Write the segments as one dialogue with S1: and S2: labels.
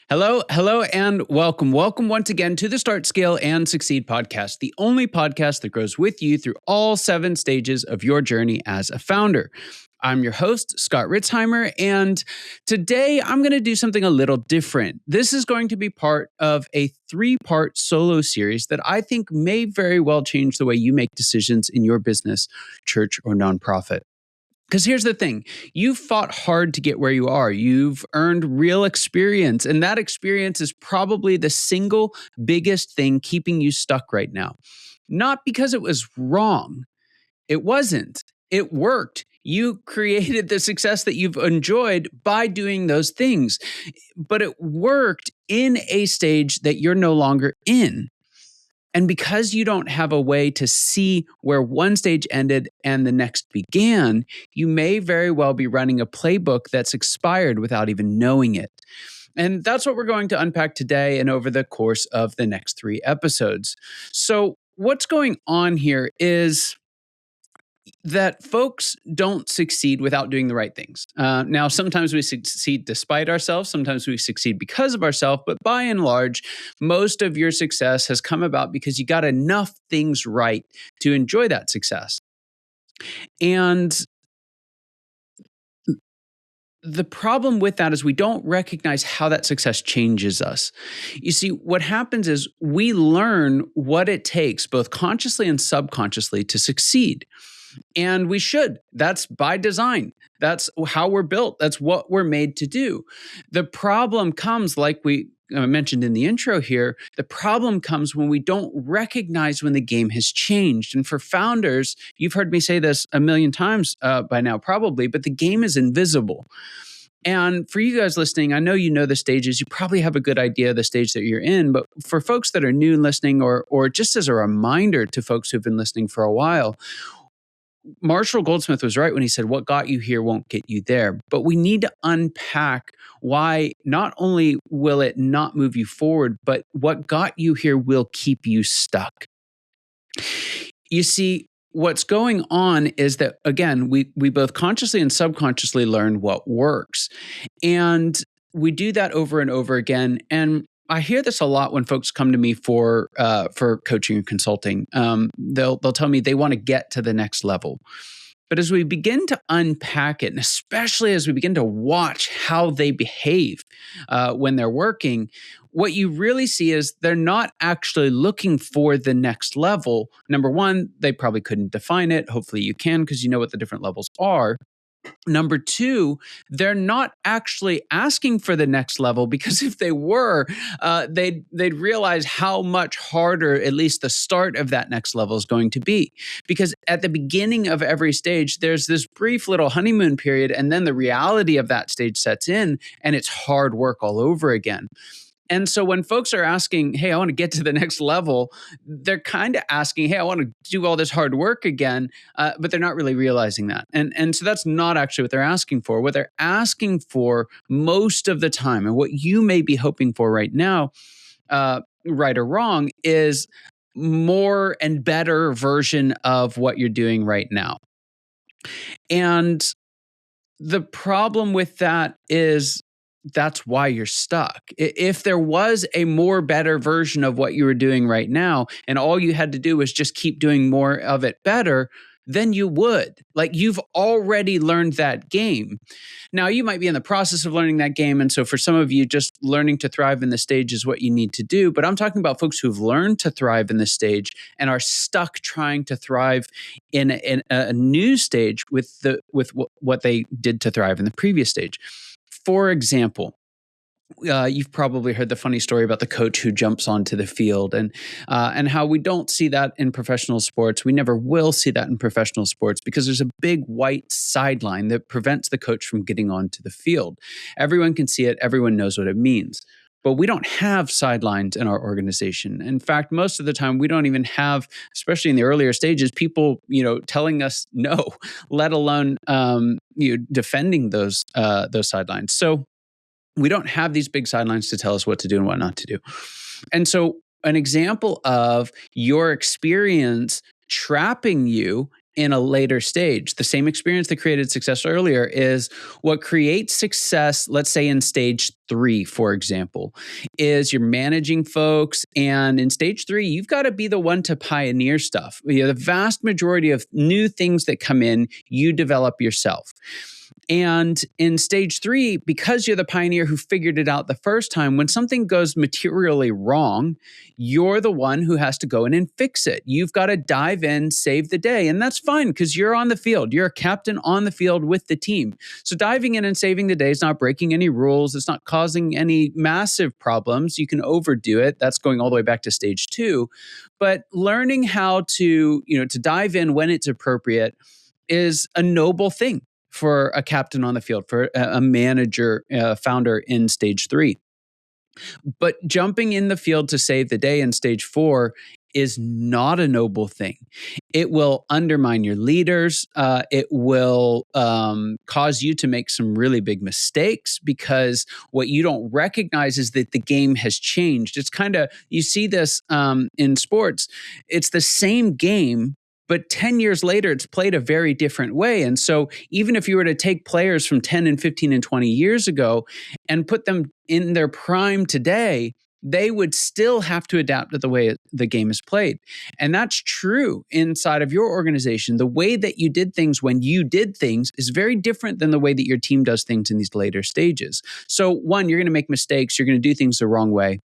S1: Hello, and welcome. Welcome once again to the Start, Scale, and Succeed podcast, the only podcast that grows with you through all 7 stages of your journey as a founder. I'm your host, Scott Ritzheimer, and today I'm going to do something a little different. This is going to be part of a 3-part solo series that I think may very well change the way you make decisions in your business, church, or nonprofit. Because here's the thing, you've fought hard to get where you are. You've earned real experience, and that experience is probably the single biggest thing keeping you stuck right now. Not because it was wrong. It wasn't. It worked. You created the success that you've enjoyed by doing those things. But it worked in a stage that you're no longer in. And because you don't have a way to see where one stage ended and the next began, you may very well be running a playbook that's expired without even knowing it. And that's what we're going to unpack today and over the course of the next 3 episodes. So what's going on here is that folks don't succeed without doing the right things. Now, sometimes we succeed despite ourselves. Sometimes we succeed because of ourselves. But by and large, most of your success has come about because you got enough things right to enjoy that success. And the problem with that is we don't recognize how that success changes us. You see, what happens is we learn what it takes, both consciously and subconsciously, to succeed. And we should. That's by design. That's how we're built. That's what we're made to do. The problem comes, like we mentioned in the intro here, the problem comes when we don't recognize when the game has changed. And for founders, you've heard me say this a million times by now probably, but the game is invisible. And for you guys listening, I know you know the stages. You probably have a good idea of the stage that you're in. But for folks that are new and listening, or just as a reminder to folks who've been listening for a while, Marshall Goldsmith was right when he said, what got you here won't get you there. But we need to unpack why not only will it not move you forward, but what got you here will keep you stuck. You see, what's going on is that, again, we both consciously and subconsciously learn what works. And we do that over and over again. And I hear this a lot when folks come to me for coaching and consulting. They'll tell me they want to get to the next level. But as we begin to unpack it, and especially as we begin to watch how they behave when they're working, what you really see is they're not actually looking for the next level. Number one, they probably couldn't define it. Hopefully you can, because you know what the different levels are. Number 2, they're not actually asking for the next level, because if they were, they'd realize how much harder at least the start of that next level is going to be. Because at the beginning of every stage, there's this brief little honeymoon period, and then the reality of that stage sets in, and it's hard work all over again. And so when folks are asking, hey, I want to get to the next level, they're kind of asking, hey, I want to do all this hard work again, but they're not really realizing that. And so that's not actually what they're asking for. What they're asking for most of the time, and what you may be hoping for right now, right or wrong, is more and better version of what you're doing right now. And the problem with that is that's why you're stuck. If there was a more better version of what you were doing right now, and all you had to do was just keep doing more of it better, then you would. Like, you've already learned that game. Now, you might be in the process of learning that game. And so for some of you, just learning to thrive in the stage is what you need to do. But I'm talking about folks who've learned to thrive in the stage and are stuck trying to thrive in a new stage with what they did to thrive in the previous stage. For example, you've probably heard the funny story about the coach who jumps onto the field, and how we don't see that in professional sports. We never will see that in professional sports because there's a big white sideline that prevents the coach from getting onto the field. Everyone can see it. Everyone knows what it means. But we don't have sidelines in our organization. In fact, most of the time, we don't even have, especially in the earlier stages, people, telling us no, let alone, defending those sidelines. So we don't have these big sidelines to tell us what to do and what not to do. And so an example of your experience trapping you in a later stage. The same experience that created success earlier is what creates success, let's say in stage 3, for example, is you're managing folks. And in stage 3, you've got to be the one to pioneer stuff. The vast majority of new things that come in, you develop yourself. And in stage 3, because you're the pioneer who figured it out the first time, when something goes materially wrong, you're the one who has to go in and fix it. You've got to dive in, save the day. And that's fine because you're on the field. You're a captain on the field with the team. So diving in and saving the day is not breaking any rules. It's not causing any massive problems. You can overdo it. That's going all the way back to stage 2. But learning how to dive in when it's appropriate is a noble thing for a captain on the field, for a manager, founder in stage 3. But jumping in the field to save the day in stage 4 is not a noble thing. It will undermine your leaders. It will cause you to make some really big mistakes because what you don't recognize is that the game has changed. It's kind of, you see this in sports, it's the same game, but 10 years later, it's played a very different way. And so even if you were to take players from 10 and 15 and 20 years ago and put them in their prime today, they would still have to adapt to the way the game is played. And that's true inside of your organization. The way that you did things when you did things is very different than the way that your team does things in these later stages. So 1, you're going to make mistakes. You're going to do things the wrong way.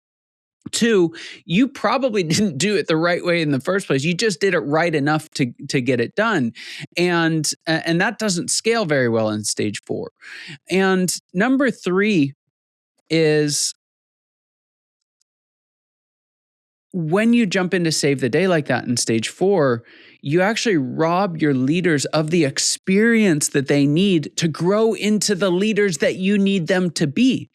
S1: 2, you probably didn't do it the right way in the first place. You just did it right enough to get it done. And that doesn't scale very well in stage 4. And number 3 is when you jump in to save the day like that in stage 4, you actually rob your leaders of the experience that they need to grow into the leaders that you need them to be.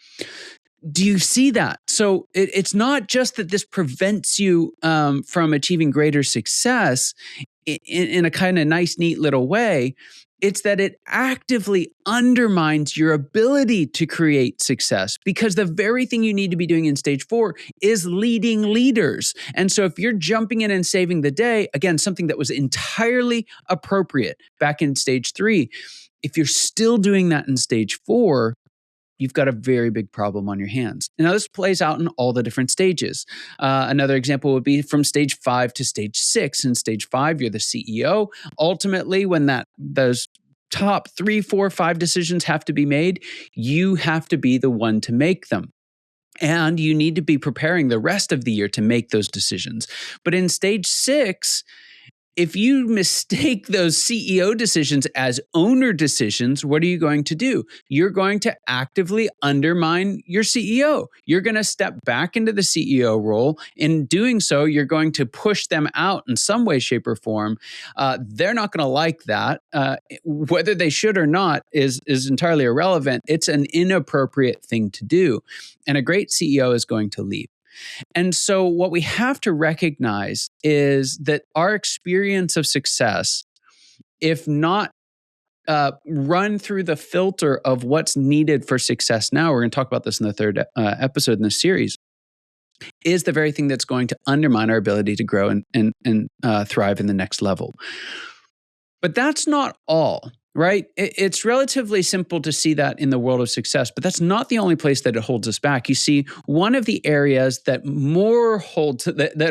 S1: Do you see that? So it's not just that this prevents you from achieving greater success in a kind of nice, neat little way. It's that it actively undermines your ability to create success because the very thing you need to be doing in stage 4 is leading leaders. And so if you're jumping in and saving the day, again, something that was entirely appropriate back in stage 3, if you're still doing that in stage 4, you've got a very big problem on your hands. Now, this plays out in all the different stages. Another example would be from stage 5 to stage 6. In stage 5, you're the CEO. Ultimately, when those top 3, 4, 5 decisions have to be made, you have to be the one to make them. And you need to be preparing the rest of the year to make those decisions. But in stage 6, if you mistake those CEO decisions as owner decisions, what are you going to do? You're going to actively undermine your CEO. You're going to step back into the CEO role. In doing so, you're going to push them out in some way, shape, or form. They're not going to like that. Whether they should or not is entirely irrelevant. It's an inappropriate thing to do. And a great CEO is going to leave. And so what we have to recognize is that our experience of success, if not run through the filter of what's needed for success now, we're going to talk about this in the third episode in this series, is the very thing that's going to undermine our ability to grow and thrive in the next level. But that's not all. Right? It's relatively simple to see that in the world of success, but that's not the only place that it holds us back. You see, one of the areas that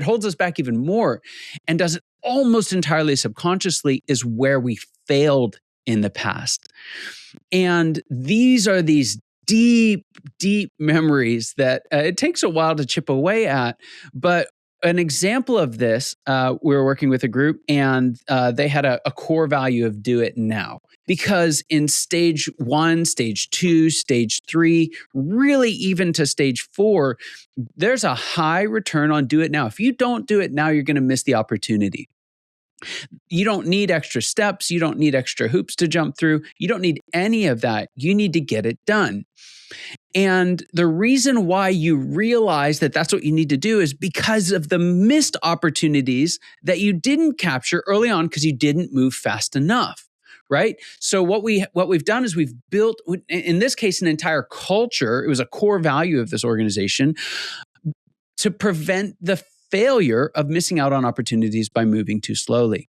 S1: holds us back even more and does it almost entirely subconsciously is where we failed in the past. And things are these deep, deep memories that it takes a while to chip away at, but an example of this, we were working with a group and they had a core value of do it now. Because in stage 1, stage 2, stage 3, really even to stage 4, there's a high return on do it now. If you don't do it now, you're going to miss the opportunity. You don't need extra steps. You don't need extra hoops to jump through. You don't need any of that. You need to get it done. And the reason why you realize that that's what you need to do is because of the missed opportunities that you didn't capture early on because you didn't move fast enough. Right? So what we've done is we've built, in this case, an entire culture. It was a core value of this organization to prevent the failure of missing out on opportunities by moving too slowly.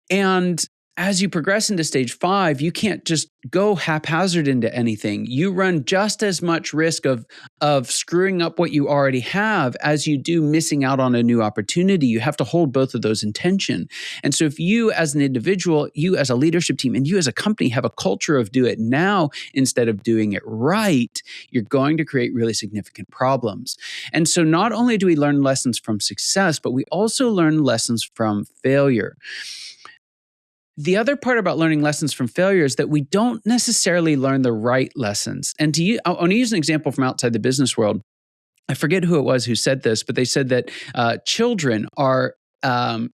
S1: And as you progress into stage 5, you can't just go haphazard into anything. You run just as much risk of screwing up what you already have as you do missing out on a new opportunity. You have to hold both of those in tension. And so if you as an individual, you as a leadership team, and you as a company have a culture of do it now instead of doing it right, you're going to create really significant problems. And so not only do we learn lessons from success, but we also learn lessons from failure. The other part about learning lessons from failure is that we don't necessarily learn the right lessons. And I want to use an example from outside the business world. I forget who it was who said this, but they said that children are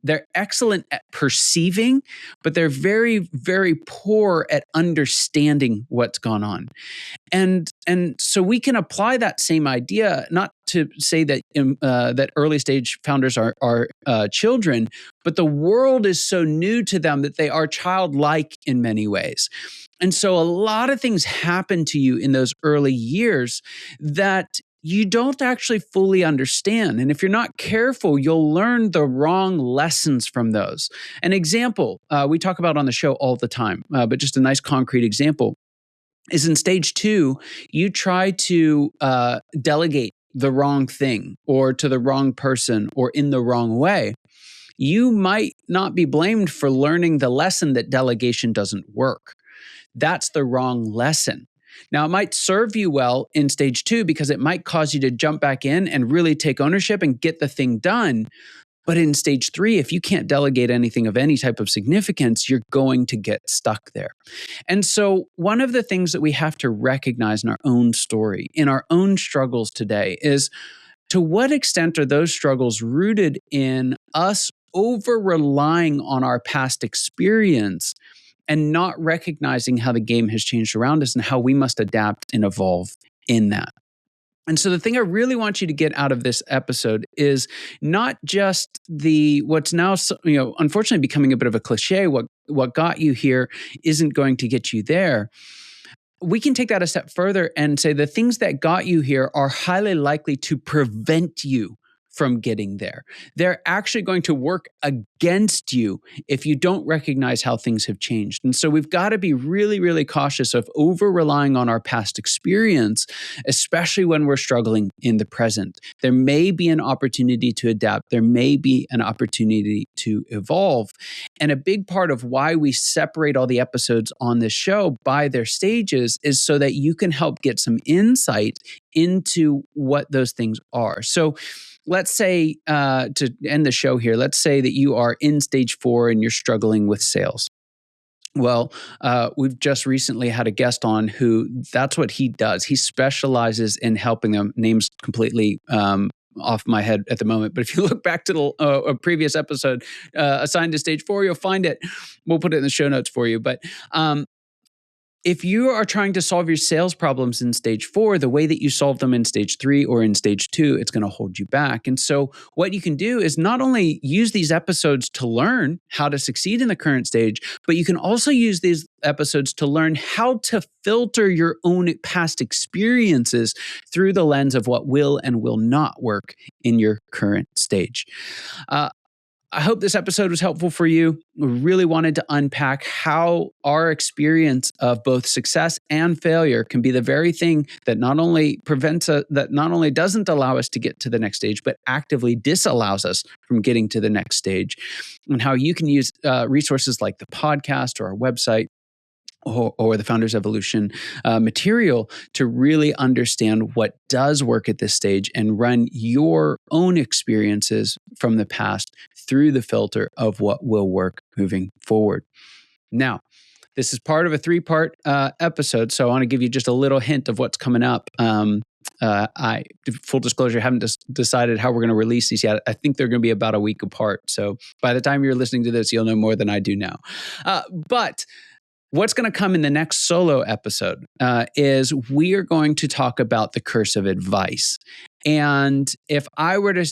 S1: they're excellent at perceiving, but they're very, very poor at understanding what's gone on. And so we can apply that same idea, not to say that that early stage founders are children, but the world is so new to them that they are childlike in many ways. And so a lot of things happen to you in those early years that you don't actually fully understand. And if you're not careful, you'll learn the wrong lessons from those. An example we talk about on the show all the time, but just a nice concrete example is in stage 2, you try to delegate the wrong thing or to the wrong person or in the wrong way. You might not be blamed for learning the lesson that delegation doesn't work. That's the wrong lesson. Now, it might serve you well in stage 2 because it might cause you to jump back in and really take ownership and get the thing done. But in stage 3, if you can't delegate anything of any type of significance, you're going to get stuck there. And so one of the things that we have to recognize in our own story, in our own struggles today, is to what extent are those struggles rooted in us over-relying on our past experience and not recognizing how the game has changed around us and how we must adapt and evolve in that. And so the thing I really want you to get out of this episode is not just what's now, unfortunately becoming a bit of a cliche, what got you here isn't going to get you there. We can take that a step further and say the things that got you here are highly likely to prevent you from getting there. They're actually going to work against you if you don't recognize how things have changed. And so we've got to be really, really cautious of over-relying on our past experience, especially when we're struggling in the present. There may be an opportunity to adapt. There may be an opportunity to evolve. And a big part of why we separate all the episodes on this show by their stages is so that you can help get some insight into what those things are. So let's say, to end the show here, let's say that you are in stage 4 and you're struggling with sales. Well, we've just recently had a guest on who that's what he does. He specializes in helping them. Name's completely off my head at the moment. But if you look back to a previous episode assigned to stage 4, you'll find it. We'll put it in the show notes for you. But if you are trying to solve your sales problems in stage 4, the way that you solve them in stage 3 or in stage 2, it's going to hold you back. And so what you can do is not only use these episodes to learn how to succeed in the current stage, but you can also use these episodes to learn how to filter your own past experiences through the lens of what will and will not work in your current stage. I hope this episode was helpful for you. We really wanted to unpack how our experience of both success and failure can be the very thing that not only doesn't allow us to get to the next stage, but actively disallows us from getting to the next stage, and how you can use resources like the podcast or our website or the Founders Evolution material to really understand what does work at this stage and run your own experiences from the past through the filter of what will work moving forward. Now, this is part of a 3-part episode, so I want to give you just a little hint of what's coming up. Full disclosure, I haven't decided how we're going to release these yet. I think they're going to be about a week apart. So by the time you're listening to this, you'll know more than I do now. But what's going to come in the next solo episode is we are going to talk about the curse of advice. And if I were to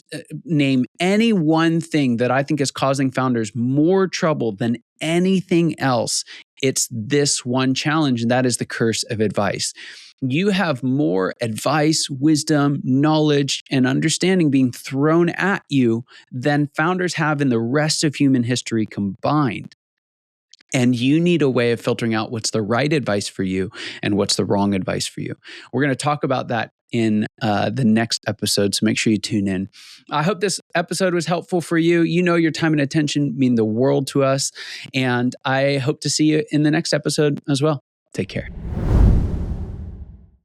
S1: name any one thing that I think is causing founders more trouble than anything else, it's this one challenge, and that is the curse of advice. You have more advice, wisdom, knowledge, and understanding being thrown at you than founders have in the rest of human history combined. And you need a way of filtering out what's the right advice for you and what's the wrong advice for you. We're going to talk about that in the next episode, so make sure you tune in. I hope this episode was helpful for you. You know your time and attention mean the world to us, and I hope to see you in the next episode as well. Take care.